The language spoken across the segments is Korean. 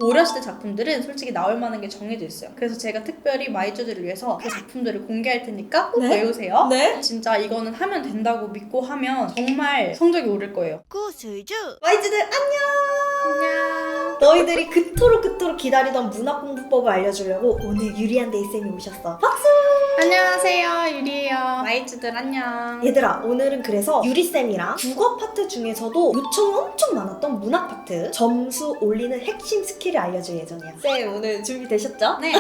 모렸을 때 작품들은 솔직히 나올 만한 게 정해져 있어요. 그래서 제가 특별히 마이쮸들을 위해서 그 작품들을 공개할 테니까 꼭 외우세요. 네? 진짜 이거는 하면 된다고 믿고 하면 정말 성적이 오를 거예요. 마이쮸들 안녕! 너희들이 그토록 기다리던 문학공부법을 알려주려고 오늘 유리한 데이쌤이 오셨어. 박수! 안녕하세요, 유리예요. 마이쮸들 안녕. 얘들아, 오늘은 그래서 유리쌤이랑 국어 파트 중에서도 요청이 엄청 많았던 문학 파트 점수 올리는 핵심 스킬을 알려줄 예정이야. 쌤, 오늘 준비되셨죠? 네.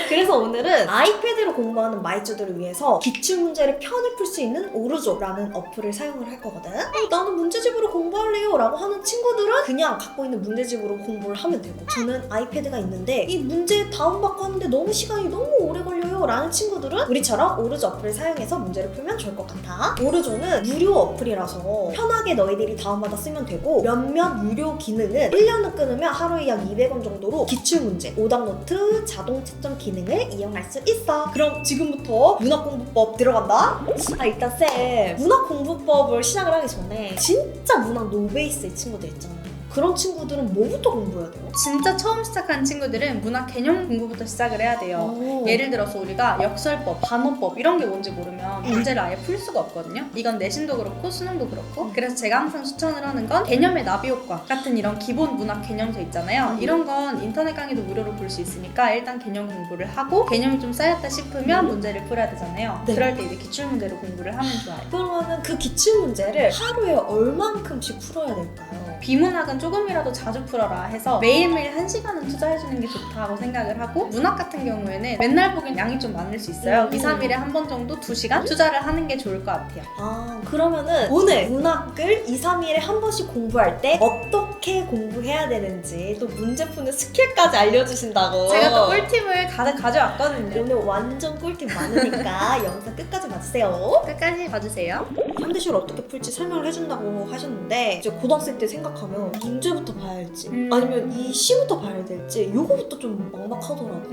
그래서 오늘은 아이패드로 공부하는 마이쮸들을 위해서 기출문제를 편히 풀 수 있는 오르조라는 어플을 사용을 할 거거든. 나는 문제집으로 공부할래요 라고 하는 친구들은 그냥 갖고 있는 문제집으로 공부를 하면 되고, 저는 아이패드가 있는데 이 문제 다운받고 하는데 너무 시간이 너무 오래 걸려요 라는 친구들은 우리처럼 오르조 어플을 사용해서 문제를 풀면 좋을 것 같아. 오르조는 무료 어플이라서 편하게 너희들이 다운받아 쓰면 되고, 몇몇 무료 기능은 1년을 끊으면 하루에 약 200원 정도로 기출문제, 오답노트, 자동 채점 기능을 이용할 수 있어. 그럼 지금부터 문학공부법 들어간다. 일단 쌤, 문학공부법을 시작을 하기 전에 진짜 문학 노베이스의 친구들 있잖아요. 그런 친구들은 뭐부터 공부해야 돼요? 진짜 처음 시작하는 친구들은 문학 개념 공부부터 시작을 해야 돼요. 예를 들어서 우리가 역설법, 반어법 이런 게 뭔지 모르면 문제를 아예 풀 수가 없거든요. 이건 내신도 그렇고 수능도 그렇고. 그래서 제가 항상 추천을 하는 건 개념의 나비 효과 같은 이런 기본 문학 개념서 있잖아요. 이런 건 인터넷 강의도 무료로 볼 수 있으니까 일단 개념 공부를 하고 개념이 좀 쌓였다 싶으면 문제를 풀어야 되잖아요. 네. 그럴 때 이제 기출문제로 공부를 하면 좋아요. 그러면은 그 기출문제를 하루에 얼만큼씩 풀어야 될까요? 비문학은 조금이라도 자주 풀어라 해서 매일매일 1시간은 투자해주는 게 좋다고 생각을 하고, 문학 같은 경우에는 맨날 보긴 양이 좀 많을 수 있어요. 2, 3일에 한 번 정도 2시간 투자를 하는 게 좋을 것 같아요. 그러면은 오늘 문학을 2, 3일에 한 번씩 공부할 때 어떻게 공부해야 되는지, 또 문제 푸는 스킬까지 알려주신다고. 제가 또 꿀팁을 가득 가져왔거든요. 오늘 완전 꿀팁 많으니까 영상 끝까지 봐주세요. 끝까지 봐주세요. 현대시를 어떻게 풀지 설명을 해준다고 하셨는데, 이제 고등학생 때 생각하면 문제부터 봐야 할지 아니면 이 시부터 봐야 될지 요거부터 좀 막막하더라고.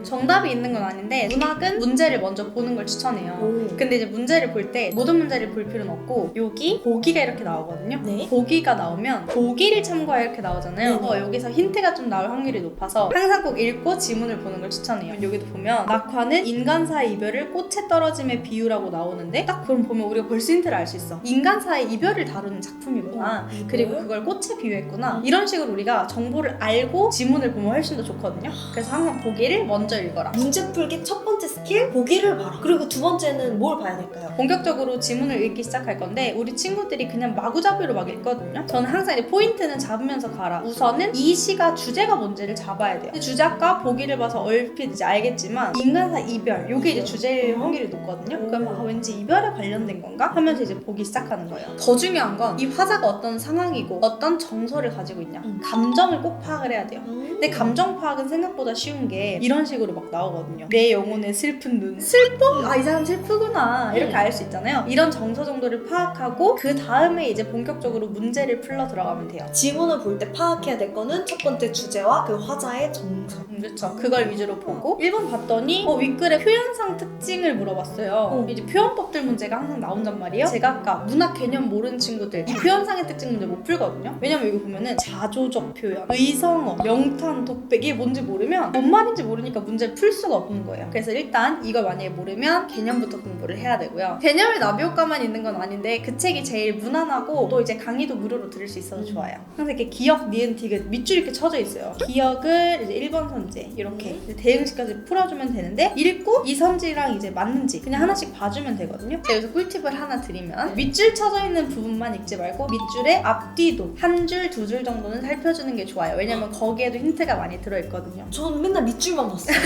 정답이 있는 건 아닌데 문학은 문제를 먼저 보는 걸 추천해요. 근데 이제 문제를 볼 때 모든 문제를 볼 필요는 없고, 여기 보기가 이렇게 나오거든요. 네? 보기가 나오면 보기를 참고해 이렇게 나오잖아요. 여기서 힌트가 좀 나올 확률이 높아서 항상 꼭 읽고 지문을 보는 걸 추천해요. 여기도 보면 낙화는 인간사의 이별을 꽃에 떨어짐에 비유라고 나오는데, 딱 그럼 보면 우리가 벌써 힌트를 알 수 있어. 인간사의 이별을 다루는 작품이구나. 그리고 그걸 꽃에 비유했구나. 이런 식으로 우리가 정보를 알고 지문을 보면 훨씬 더 좋거든요. 그래서 항상 보기를 먼저 읽어라. 문제 풀기 첫 번째 스킬, 보기를 봐라. 그리고 두 번째는 뭘 봐야 될까요? 본격적으로 지문을 읽기 시작할 건데, 우리 친구들이 그냥 마구잡이로 막 읽거든요. 저는 항상 이제 포인트는 잡으면서 가라. 우선은 이 시가 주제가 뭔지를 잡아야 돼요. 주작가 보기를 봐서 얼핏 이제 알겠지만 인간사 이별, 요게 이제 주제일 확률이 높거든요. 그러면 왠지 이별에 관련된 건가? 하면서 이제 보기 시작하는 거예요. 더 중요한 건 이 화자가 어떤 상황이고 어떤 정서를 가지고 있냐, 감정을 꼭 파악을 해야 돼요. 근데 감정 파악은 생각보다 쉬운 게 이런 식으로 막 나오거든요. 내 영혼의 슬픈 눈. 슬퍼? 이 사람 슬프구나. 이렇게 알 수 있잖아요. 이런 정서 정도를 파악하고 그 다음에 이제 본격적으로 문제를 풀러 들어가면 돼요. 지문을 볼 때 파악해야 될 거는 첫 번째 주제와 그 화자의 정서. 그렇죠. 그걸 위주로 보고 1번 봤더니 윗글에 표현상 특징을 물어봤어요. 이제 표현법들 문제가 항상 나온단 말이에요. 제가 아까 문학 개념 모르는 친구들 이 표현상의 특징 문제 못 풀거든요. 왜냐면 여기 보면은 자조적 표현, 의성어, 명탄, 독백 이게 뭔지 모르면 뭔 말인지 모르니까 문제를 풀 수가 없는 거예요. 그래서 일단 이걸 만약에 모르면 개념부터 공부를 해야 되고요. 개념의 나비효과만 있는 건 아닌데 그 책이 제일 무난하고 또 이제 강의도 무료로 들을 수 있어서 좋아요. 항상 이렇게 기역, 니은, 디귿 밑줄 이렇게 쳐져 있어요. 기역을 이제 1번 선지 이렇게 이제 대응식까지 풀어주면 되는데, 읽고 이 선지랑 이제 맞는지 그냥 하나씩 봐주면 되거든요. 여기서 꿀팁을 하나 드리면, 밑줄 쳐져 있는 부분만 읽지 말고 밑줄의 앞뒤도 한 줄, 두 줄 정도는 살펴주는 게 좋아요. 왜냐면 거기에도 힌트가 많이 들어있거든요. 저는 맨날 밑줄만 봤어요.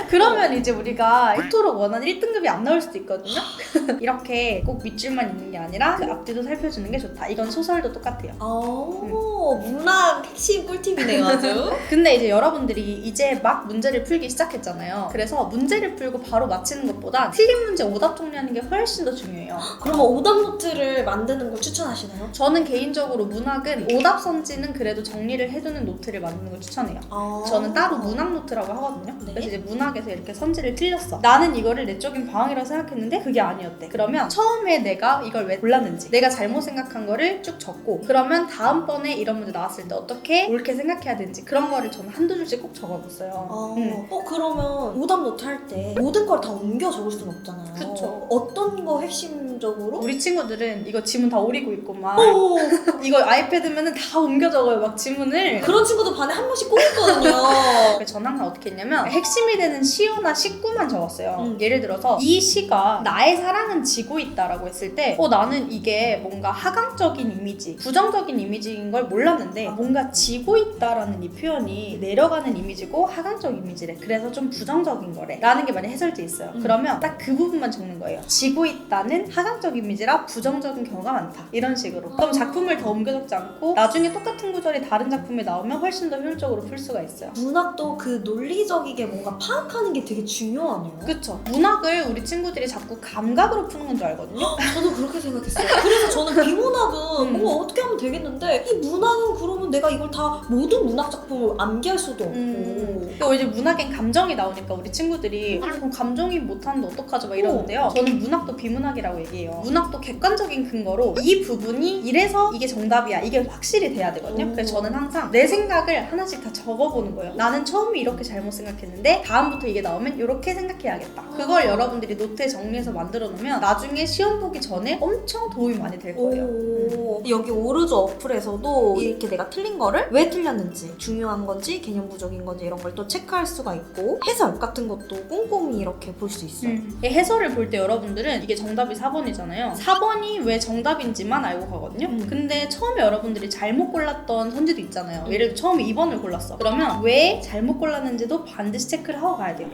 그러면 이제 우리가 그토록 원하는 1등급이 안 나올 수도 있거든요. 이렇게 꼭 밑줄만 있는 게 아니라 그 앞뒤도 살펴주는 게 좋다. 이건 소설도 똑같아요. 문학 핵심 꿀팁이네요, 아주. 근데 이제 여러분들이 이제 막 문제를 풀기 시작했잖아요. 그래서 문제를 풀고 바로 맞히는 것보다 틀린 문제 오답 정리하는 게 훨씬 더 중요해요. 그러면 오답 노트를 만드는 걸 추천하시나요? 저는 개인적으로 문학은 오답 선지는 그래도 정리를 해두는 노트를 만드는 걸 추천해요. 저는 따로 문학 노트라고 하거든요. 네. 그래서 이제 문학에서 이렇게 선지를 틀렸어. 나는 이거를 내적인 방황이라고 생각했는데 그게 아니었대. 그러면 처음에 내가 이걸 왜 골랐는지, 내가 잘못 생각한 거를 쭉 적고, 그러면 다음번에 이런 문제 나왔을 때 어떻게 옳게 생각해야 되는지 그런 거를 저는 한두 줄씩 꼭 적어뒀어요. 그러면 오답 노트 할 때 모든 걸 다 옮겨 적을 수는 없잖아요. 그쵸. 어떤 거 핵심적으로? 우리 친구들은 이거 지문 다 오리고 있고 막 이거 아이패드면은 다 옮겨 적어요, 막 지문을. 그런 친구도 반에 한 명씩 꼭 있거든요. 그래서 저는 항상 어떻게 했냐면 핵심이 되는 시어나 식구만 적었어요. 예를 들어서 이 시가 나의 사랑은 지고 있다라고 했을 때 나는 이게 뭔가 하강적인 이미지, 부정적인 이미지인 걸 몰랐는데 뭔가 지고 있다라는 이 표현이 내려가는 이미지고 하강적 이미지래. 그래서 좀 부정적인 거래 라는 게 만약 해설돼 있어요. 그러면 딱 그 부분만 적는 거예요. 지고 있다는 하강적 이미지라 부정적인 경우가 많다, 이런 식으로. 그럼 작품을 더 옮겨 적지 않고 나중에 똑같은 구절이 다른 작품에 나오면 훨씬 더 효율적으로 풀 수가 있어요. 문학도 그 논리적이게 뭔가 파악하는 게 되게 중요하네요. 그쵸. 문학을 우리 친구들이 자꾸 감각으로 푸는 건 줄 알거든요. 저도 그렇게 생각했어요. 그래서 저는 비문학은 어떻게 하면 되겠는데, 이 문학은 그러면 내가 이걸 다 모든 문학 작품을 암기할 수도 없고. 또 이제 문학엔 감정이 나오니까 우리 친구들이 그럼 감정이 못하는데 어떡하죠? 막 이러는데요. 저는 문학도 비문학이라고 얘기해요. 문학도 객관적인 근거로 이 부분이 이래서 이게 정답이야, 이게 확실히 돼야 되거든요. 그래서 저는 항상 내 생각을 하나씩 다 적어보는 거예요. 나는 처음에 이렇게 잘못 생각했는데 다음부터 이게 나오면 이렇게 생각해야겠다. 그걸 여러분들이 노트에 정리해서 만들어 놓으면 나중에 시험 보기 전에 엄청 도움이 많이 될 거예요. 여기 오르조 어플에서도 이렇게 내가 틀린 거를 왜 틀렸는지, 중요한 건지 개념 부족인 건지 이런 걸 또 체크할 수가 있고, 해설 같은 것도 꼼꼼히 이렇게 볼 수 있어요. 이 해설을 볼 때 여러분들은 이게 정답이 4번이잖아요. 4번이 왜 정답인지만 알고 가거든요. 근데 처음에 여러분들이 잘못 골랐던 선지도 있잖아요. 예를 들어 처음에 2번을 골랐어. 그러면 왜 잘못 골랐는지도 반드시 체크를 하고 가야 돼요.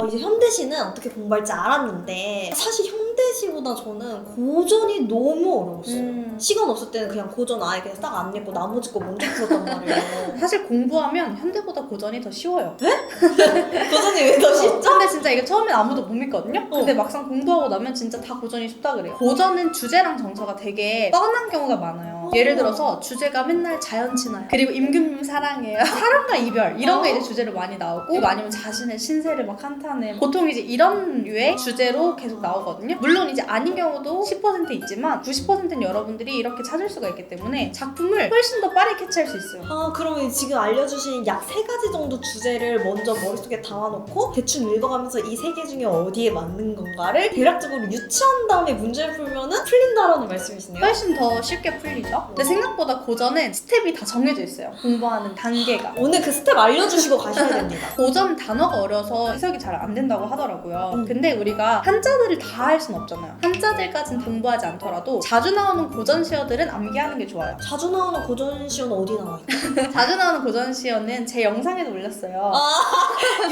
이제 현대시는 어떻게 공부할지 알았는데, 사실 현대시보다 저는 고전이 너무 어려웠어요. 시간 없을 때는 그냥 고전 아예 그냥 딱 안 읽고 나머지 거 먼저 풀었단 말이에요. 사실 공부하면 현대보다 고전이 더 쉬워요. 고전이 왜 더 쉽죠? 근데 진짜 이게 처음엔 아무도 못 믿거든요? 근데 막상 공부하고 나면 진짜 다 고전이 쉽다 그래요. 고전은 주제랑 정서가 되게 뻔한 경우가 많아요. 예를 들어서 주제가 맨날 자연 친화요. 그리고 임금님 사랑해요. 사랑과 이별 이런 게 이제 주제로 많이 나오고, 아니면 자신의 신세를 막 한탄해. 보통 이제 이런 류의 주제로 계속 나오거든요. 물론 이제 아닌 경우도 10% 있지만 90%는 여러분들이 이렇게 찾을 수가 있기 때문에 작품을 훨씬 더 빠르게 캐치할 수 있어요. 그러면 지금 알려주신 약 3가지 정도 주제를 먼저 머릿속에 담아놓고 대충 읽어가면서 이 3개 중에 어디에 맞는 건가를 대략적으로 유추한 다음에 문제를 풀면은 풀린다라는 말씀이시네요? 훨씬 더 쉽게 풀리죠. 근데 생각보다 고전은 스텝이 다 정해져 있어요. 공부하는 단계가. 오늘 그 스텝 알려주시고 가셔야 됩니다. 고전 단어가 어려서 해석이 잘 안 된다고 하더라고요. 근데 우리가 한자들을 다 할 순 없잖아요. 한자들까지는 공부하지 않더라도 자주 나오는 고전 시어들은 암기하는 게 좋아요. 자주 나오는 고전 시어는 어디 나와 있죠? 자주 나오는 고전 시어는 제 영상에도 올렸어요.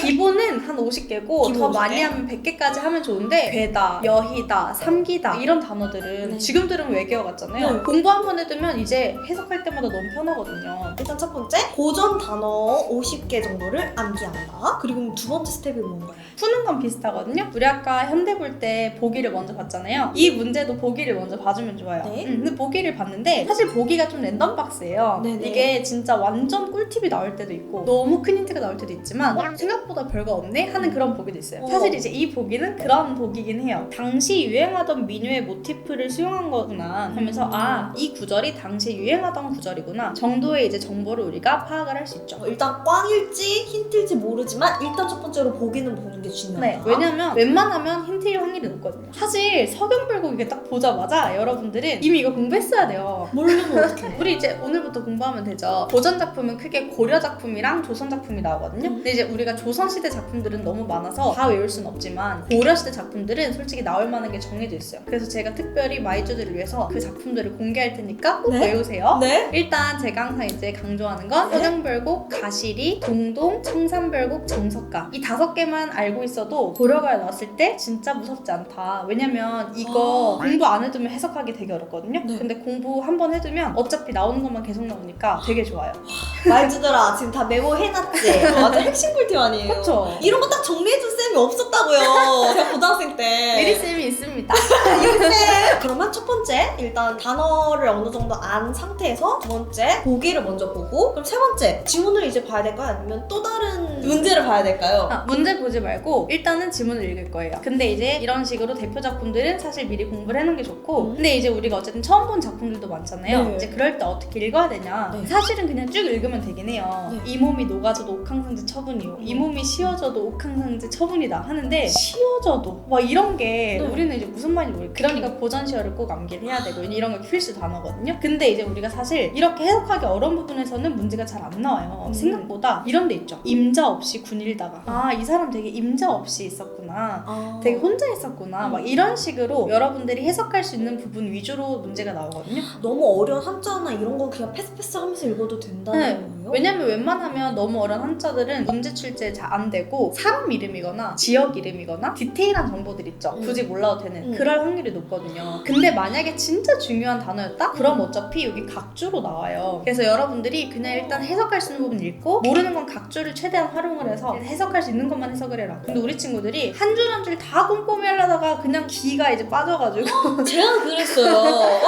기본은 한 50개고 기본 더 50개? 많이 하면 100개까지 하면 좋은데, 괴다, 여희다, 삼기다 이런 단어들은 지금 들으면 외계어 같잖아요. 공부 한 번 해두면 이제 해석할 때마다 너무 편하거든요. 일단 첫 번째, 고전 단어 50개 정도를 암기한다. 그리고 두 번째 스텝이 뭔가요? 푸는 건 비슷하거든요. 우리 아까 현대 볼 때 보기를 먼저 봤잖아요. 이 문제도 보기를 먼저 봐주면 좋아요. 네. 근데 보기를 봤는데 사실 보기가 좀 랜덤 박스예요. 네네. 이게 진짜 완전 꿀팁이 나올 때도 있고 너무 큰 힌트가 나올 때도 있지만 생각보다 별거 없네 하는 그런 보기도 있어요. 사실 이제 이 보기는 그런 보기긴 해요. 당시 유행하던 민요의 모티프를 수용한 거구나 하면서 이 구절이 당시 유행하던 구절이구나 정도의 이제 정보를 우리가 파악을 할 수 있죠. 일단 꽝일지 힌트일지 모르지만 일단 첫 번째로 보기는 보는 게 중요하다. 네, 왜냐면 웬만하면 힌트일 확률이 높거든요. 사실 서경별곡 이게 딱 보자마자 여러분들은 이미 이거 공부했어야 돼요. 모르면 어떡해. 우리 이제 오늘부터 공부하면 되죠. 고전 작품은 크게 고려 작품이랑 조선 작품이 나오거든요. 근데 이제 우리가 조선시대 작품들은 너무 많아서 다 외울 순 없지만 고려시대 작품들은 솔직히 나올 만한 게 정해져 있어요. 그래서 제가 특별히 마이주들을 위해서 그 작품들을 공개할 테니까 꼭 외우세요. 네? 일단 제가 항상 이제 강조하는 건 서경별곡, 가시리, 동동, 청산별곡, 정석가 이 5개만 알고 있어도 고려가에 나왔을 때 진짜 무섭지 않다. 왜냐면 이거 공부 안 해두면 해석하기 되게 어렵거든요. 근데 공부 한번 해두면 어차피 나오는 것만 계속 나오니까 되게 좋아요. 말주들아 지금 다 메모해놨지? 완전 핵심 꿀팁 아니에요? 그쵸? 이런 거 딱 정리해준 유리쌤이 없었다고요. 제가 고등학생 때. 유리쌤이 있습니다. 그러면 첫 번째 일단 단어를 어느 정도 안 상태에서 두 번째 보기를 먼저 보고 그럼 세 번째 지문을 이제 봐야 될까요? 아니면 또 다른 문제를 봐야 될까요? 문제 보지 말고 일단은 지문을 읽을 거예요. 근데 이제 이런 식으로 대표 작품들은 사실 미리 공부를 해놓은 게 좋고 근데 이제 우리가 어쨌든 처음 본 작품들도 많잖아요. 네. 이제 그럴 때 어떻게 읽어야 되냐. 네. 사실은 그냥 쭉 읽으면 되긴 해요. 네. 이 몸이 녹아져도 옥황상제 처분이요. 이 몸이 씌워져도 옥황상제 처분이다 하는데 씌워져도 막 이런 게 네. 우리는 이제 무슨 말인지 모르겠어요. 그러니까 고전시어를 꼭 암기를 해야 되고 이런 거 필수 단어거든요. 근데 이제 우리가 사실 이렇게 해석하기 어려운 부분에서는 문제가 잘 안 나와요. 생각보다 이런 데 있죠. 임자 없이 군일다가 아, 이 사람 되게 임자 없이 있었구나. 되게 혼자 있었구나. 막 이런 식으로 여러분들이 해석할 수 있는 부분 위주로 문제가 나오거든요. 너무 어려운 한자나 이런 건 그냥 패스패스 하면서 읽어도 된다는 네. 거예요? 왜냐면 웬만하면 너무 어려운 한자들은 문제 출제 잘 안 되고 사람 이름이거나 지역 이름이거나 디테일한 정보들 있죠. 굳이 몰라도 되는 그럴 확률이 높거든요. 근데 만약에 진짜 중요한 단어였다? 그럼 어차피 여기 각주로 나와요. 그래서 여러분들이 그냥 일단 해석할 수 있는 부분 읽고 모르는 건 각주를 최대한 활용을 해서 해석할 수 있는 것만 해석을 해라. 근데 우리 친구들이 한 줄 한 줄 다 꼼꼼히 하려다가 그냥 기가 이제 빠져가지고 제가 그랬어요.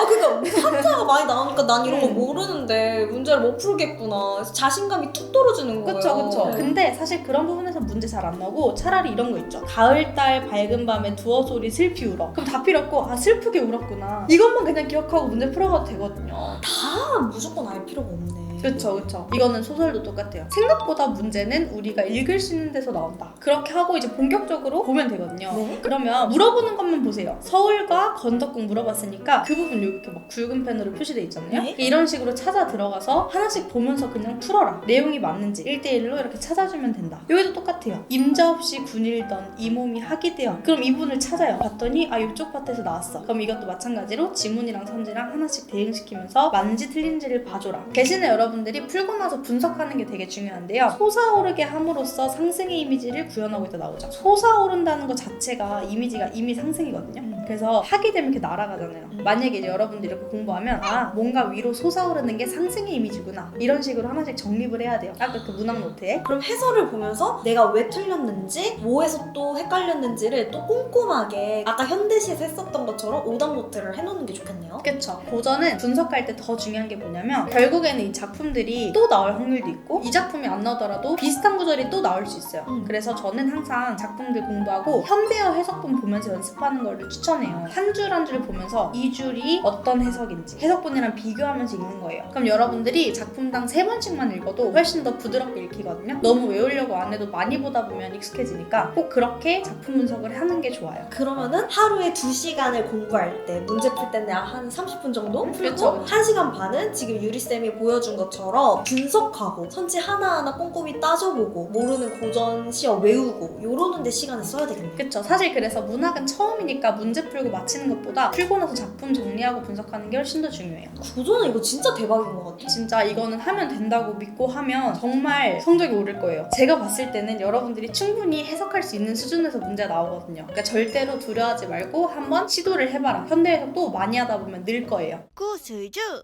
그러니까 한자가 많이 나오니까 난 이런 거 모르는데 문제를 못 풀겠구나. 그래서 자신감이 툭 떨어지는 거예요. 그쵸. 네. 근데 사실 그런 부분에서 문제 잘 안 나오고 차라리 이런 거 있죠. 가을달 밝은 밤에 두어 소리 슬피 울어. 그럼 다 필요 없고 아, 슬프게 울었구나. 이것만 그냥 기억하고 문제 풀어가도 되거든요. 다 무조건 알 필요가 없네. 그쵸. 이거는 소설도 똑같아요. 생각보다 문제는 우리가 읽을 수 있는 데서 나온다. 그렇게 하고 이제 본격적으로 보면 되거든요. 네. 그러면 물어보는 것만 보세요. 서울과 건덕궁 물어봤으니까 그 부분 이렇게 막 굵은 펜으로 표시돼 있잖아요. 네. 이런 식으로 찾아 들어가서 하나씩 보면서 그냥 풀어라. 내용이 맞는지 1대1로 이렇게 찾아주면 된다. 여기도 똑같아요. 임자 없이 군일던 이 몸이 하기되어. 그럼 이 부분을 찾아요. 봤더니 아, 이쪽 파트에서 나왔어. 그럼 이것도 마찬가지로 지문이랑 선지랑 하나씩 대응시키면서 맞는지 틀린지를 봐줘라. 대신에 여러분들이 풀고 나서 분석하는 게 되게 중요한데요. 솟아오르게 함으로써 상승의 이미지를 구현하고 있다 나오죠. 솟아오른다는 것 자체가 이미지가 이미 상승이거든요. 그래서 하게 되면 이렇게 날아가잖아요. 만약에 이제 여러분들이 이렇게 공부하면 아, 뭔가 위로 솟아오르는 게 상승의 이미지구나. 이런 식으로 하나씩 정립을 해야 돼요. 아까 그 문학 노트에. 그럼 해설을 보면서 내가 왜 틀렸는지 뭐에서 또 헷갈렸는지를 또 꼼꼼하게 아까 현대시에서 했었던 것처럼 오답 노트를 해놓는 게 좋겠네요. 그쵸. 고전은 분석할 때 더 중요한 게 뭐냐면 결국에는 이 작품들이 또 나올 확률도 있고 이 작품이 안 나오더라도 비슷한 구절이 또 나올 수 있어요. 그래서 저는 항상 작품들 공부하고 현대어 해석본 보면서 연습하는 거를 추천해요. 한 줄 한 줄 보면서 이 줄이 어떤 해석인지 해석본이랑 비교하면서 읽는 거예요. 그럼 여러분들이 작품당 3번씩만 읽어도 훨씬 더 부드럽게 읽히거든요. 너무 외우려고 안 해도 많이 보다 보면 익숙해지니까 꼭 그렇게 작품 분석을 하는 게 좋아요. 그러면은 하루에 2시간을 공부할 때 문제 풀 때는 한 30분 정도 풀고 그쵸. 1시간 반은 지금 유리쌤이 보여준 것처럼 분석하고 선지 하나하나 꼼꼼히 따져보고 모르는 고전 시어 외우고 요러는 데 시간을 써야 되겠네요. 그쵸. 사실 그래서 문학은 처음이니까 문제 풀고 마치는 것보다 풀고 나서 작품 정리하고 분석하는 게 훨씬 더 중요해요. 고전은 이거 진짜 대박인 것 같아. 진짜 이거는 하면 된다고 믿고 하면 정말 성적이 오를 거예요. 제가 봤을 때는 여러분들이 충분히 해석할 수 있는 수준에서 문제가 나오거든요. 그러니까 절대로 두려워하지 말고 한번 시도를 해봐라. 현대 해석도 많이 하다 보면 늘 거예요.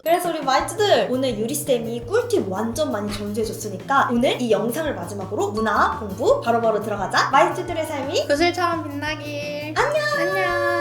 그래서 우리 마이트들 오늘 유리쌤이 꿀팁 완전 많이 전수해줬으니까 오늘 이 영상을 마지막으로 문화 공부 바로바로 들어가자. 마이트들의 삶이 구슬처럼 빛나길. 안녕.